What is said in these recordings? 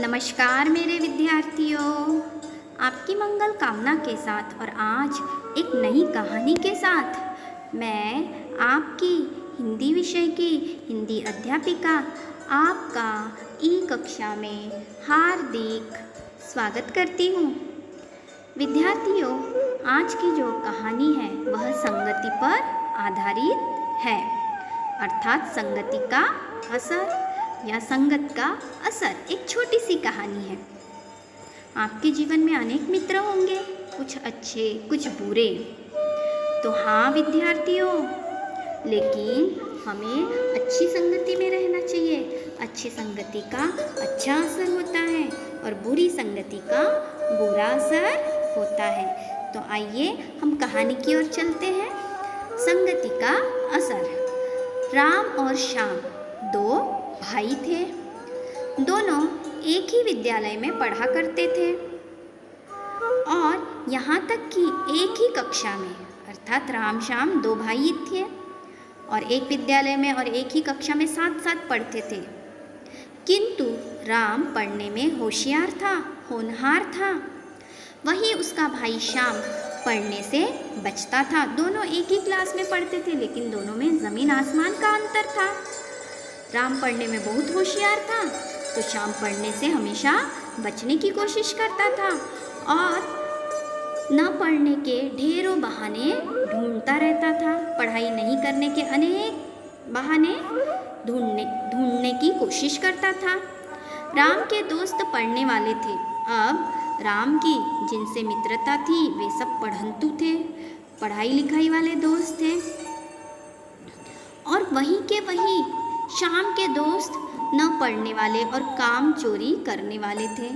नमस्कार मेरे विद्यार्थियों, आपकी मंगल कामना के साथ और आज एक नई कहानी के साथ मैं आपकी हिंदी विषय की हिंदी अध्यापिका आपका ई कक्षा में हार्दिक स्वागत करती हूँ। विद्यार्थियों, आज की जो कहानी है वह संगति पर आधारित है, अर्थात संगति का असर या संगत का असर। एक छोटी सी कहानी है। आपके जीवन में अनेक मित्र होंगे, कुछ अच्छे कुछ बुरे। तो हाँ विद्यार्थियों, लेकिन हमें अच्छी संगति में रहना चाहिए। अच्छी संगति का अच्छा असर होता है और बुरी संगति का बुरा असर होता है। तो आइए हम कहानी की ओर चलते हैं। संगति का असर। राम और श्याम दो भाई थे। दोनों एक ही विद्यालय में पढ़ा करते थे और यहाँ तक कि एक ही कक्षा में, अर्थात राम श्याम दो भाई थे और एक विद्यालय में और एक ही कक्षा में साथ साथ पढ़ते थे। किंतु राम पढ़ने में होशियार था, होनहार था, वहीं उसका भाई श्याम पढ़ने से बचता था। दोनों एक ही क्लास में पढ़ते थे, लेकिन दोनों में ज़मीन आसमान का अंतर था। राम पढ़ने में बहुत होशियार था तो श्याम पढ़ने से हमेशा बचने की कोशिश करता था और न पढ़ने के ढेरों बहाने ढूंढता रहता था। पढ़ाई नहीं करने के अनेक बहाने ढूंढने की कोशिश करता था। राम के दोस्त पढ़ने वाले थे। अब राम की जिनसे मित्रता थी वे सब पढ़ंतु थे, पढ़ाई लिखाई वाले दोस्त थे। और वहीं के वहीं श्याम के दोस्त न पढ़ने वाले और काम चोरी करने वाले थे।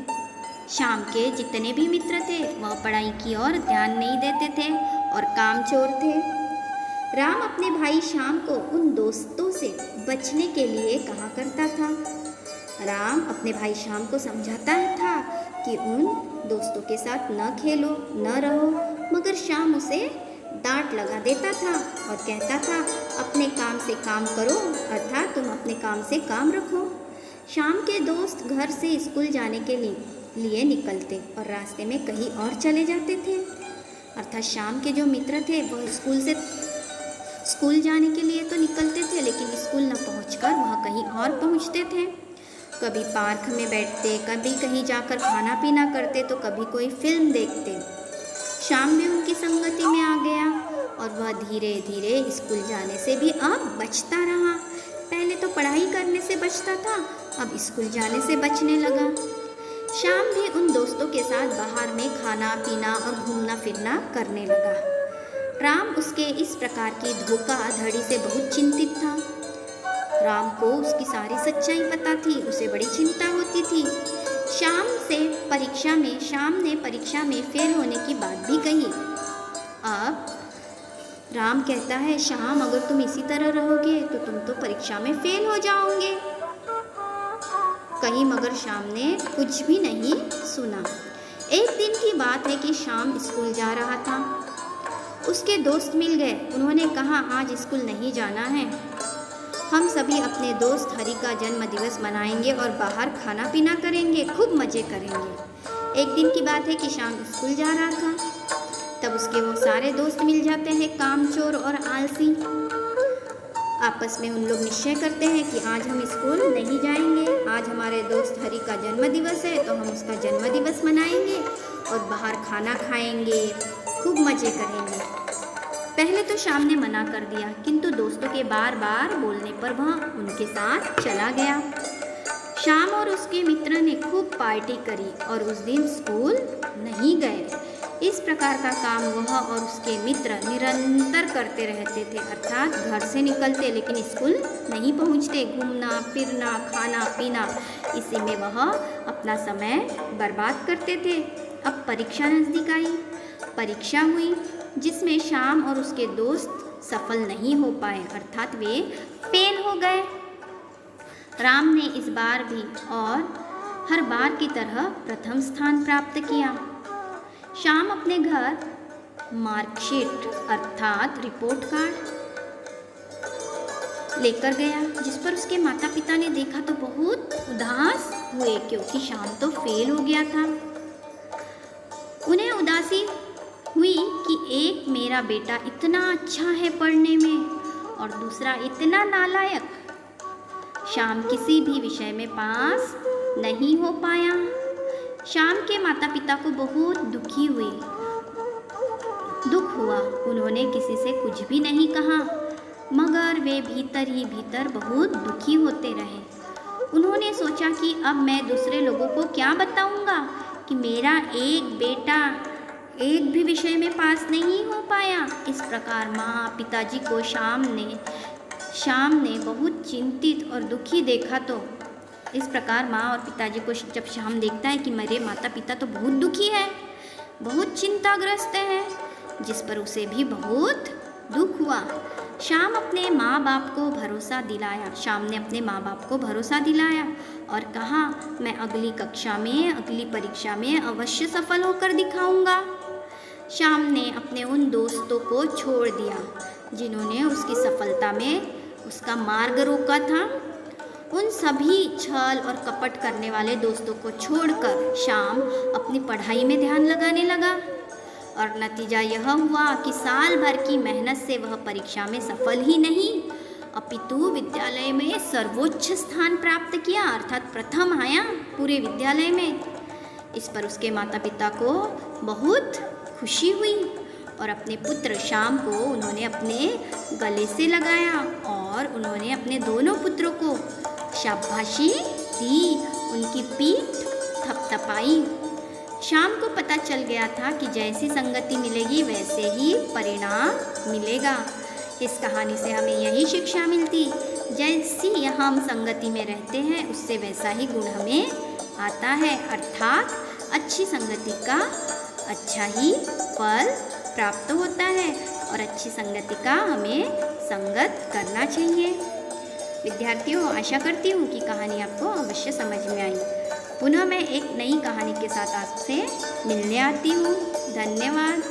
श्याम के जितने भी मित्र थे वह पढ़ाई की ओर ध्यान नहीं देते थे और काम चोर थे। राम अपने भाई श्याम को उन दोस्तों से बचने के लिए कहा करता था। राम अपने भाई श्याम को समझाता था कि उन दोस्तों के साथ न खेलो, न रहो, मगर श्याम उसे डांट लगा देता था और कहता था अपने काम से काम करो, अर्थात तुम अपने काम से काम रखो। शाम के दोस्त घर से स्कूल जाने के लिए निकलते और रास्ते में कहीं और चले जाते थे। अर्थात शाम के जो मित्र थे वह स्कूल जाने के लिए तो निकलते थे, लेकिन स्कूल न पहुंचकर वह कहीं और पहुंचते थे। कभी पार्क में बैठते, कभी कहीं जाकर खाना पीना करते, तो कभी कोई फिल्म देखते। श्याम भी उनकी संगति में आ गया और वह धीरे धीरे स्कूल जाने से भी अब बचता रहा। पहले तो पढ़ाई करने से बचता था, अब स्कूल जाने से बचने लगा। श्याम भी उन दोस्तों के साथ बाहर में खाना पीना और घूमना फिरना करने लगा। राम उसके इस प्रकार की धोखाधड़ी से बहुत चिंतित था। राम को उसकी सारी सच्चाई पता थी, उसे बड़ी चिंता होती थी। श्याम ने परीक्षा में फेल होने की बात भी कही। अब राम कहता है, श्याम अगर तुम इसी तरह रहोगे तो तुम तो परीक्षा में फेल हो जाओगे कहीं, मगर श्याम ने कुछ भी नहीं सुना। एक दिन की बात है कि श्याम स्कूल जा रहा था। उसके दोस्त मिल गए। उन्होंने कहा आज स्कूल नहीं जाना है, हम सभी अपने दोस्त हरि का जन्म दिवस मनाएंगे और बाहर खाना पीना करेंगे, खूब मज़े करेंगे। एक दिन की बात है कि श्याम स्कूल जा रहा था, तब उसके वो सारे दोस्त मिल जाते हैं, कामचोर और आलसी। आपस में उन लोग निश्चय करते हैं कि आज हम स्कूल नहीं जाएंगे, आज हमारे दोस्त हरि का जन्म दिवस है तो हम उसका जन्म दिवस मनाएंगे और बाहर खाना खाएंगे, खूब मज़े करेंगे। पहले तो श्याम ने मना कर दिया, किंतु दोस्तों के बार बार बोलने पर वह उनके साथ चला गया। श्याम और उसके मित्र ने खूब पार्टी करी और उस दिन स्कूल नहीं गए। इस प्रकार का काम वह और उसके मित्र निरंतर करते रहते थे, अर्थात घर से निकलते लेकिन स्कूल नहीं पहुंचते। घूमना फिरना खाना पीना, इसी में वह अपना समय बर्बाद करते थे। अब परीक्षा नज़दीक आई। परीक्षा हुई जिसमें श्याम और उसके दोस्त सफल नहीं हो पाए, अर्थात वे फेल हो गए। राम ने इस बार भी और हर बार की तरह प्रथम स्थान प्राप्त किया। श्याम अपने घर मार्कशीट अर्थात रिपोर्ट कार्ड लेकर गया, जिस पर उसके माता पिता ने देखा तो बहुत उदास हुए, क्योंकि श्याम तो फेल हो गया था। उन्हें उदासी हुई कि एक मेरा बेटा इतना अच्छा है पढ़ने में और दूसरा इतना नालायक। श्याम किसी भी विषय में पास नहीं हो पाया। श्याम के माता पिता को बहुत दुख हुआ। उन्होंने किसी से कुछ भी नहीं कहा, मगर वे भीतर ही भीतर बहुत दुखी होते रहे। उन्होंने सोचा कि अब मैं दूसरे लोगों को क्या बताऊंगा कि मेरा एक बेटा एक भी विषय में पास नहीं हो पाया। इस प्रकार माँ पिताजी को श्याम ने बहुत चिंतित और दुखी देखा। तो इस प्रकार माँ और पिताजी को जब श्याम देखता है कि मेरे माता पिता तो बहुत दुखी है, बहुत चिंताग्रस्त है, जिस पर उसे भी बहुत दुख हुआ। श्याम अपने माँ बाप को भरोसा दिलाया। श्याम ने अपने माँ बाप को भरोसा दिलाया और कहा, मैं अगली कक्षा में, अगली परीक्षा में अवश्य सफल होकर दिखाऊंगा। श्याम ने अपने उन दोस्तों को छोड़ दिया जिन्होंने उसकी सफलता में उसका मार्ग रोका था। उन सभी छल और कपट करने वाले दोस्तों को छोड़कर श्याम अपनी पढ़ाई में ध्यान लगाने लगा और नतीजा यह हुआ कि साल भर की मेहनत से वह परीक्षा में सफल ही नहीं अपितु विद्यालय में सर्वोच्च स्थान प्राप्त किया, अर्थात प्रथम आया पूरे विद्यालय में। इस पर उसके माता पिता को बहुत खुशी हुई और अपने पुत्र श्याम को उन्होंने अपने गले से लगाया और उन्होंने अपने दोनों पुत्रों को शाबाशी दी, उनकी पीठ थपथपाई। श्याम को पता चल गया था कि जैसी संगति मिलेगी वैसे ही परिणाम मिलेगा। इस कहानी से हमें यही शिक्षा मिलती, जैसी हम संगति में रहते हैं उससे वैसा ही गुण हमें आता है, अर्थात अच्छी संगति का अच्छा ही फल प्राप्त होता है और अच्छी संगति का हमें संगत करना चाहिए। विद्यार्थियों, आशा करती हूँ कि कहानी आपको अवश्य समझ में आई। पुनः मैं एक नई कहानी के साथ आपसे मिलने आती हूँ। धन्यवाद।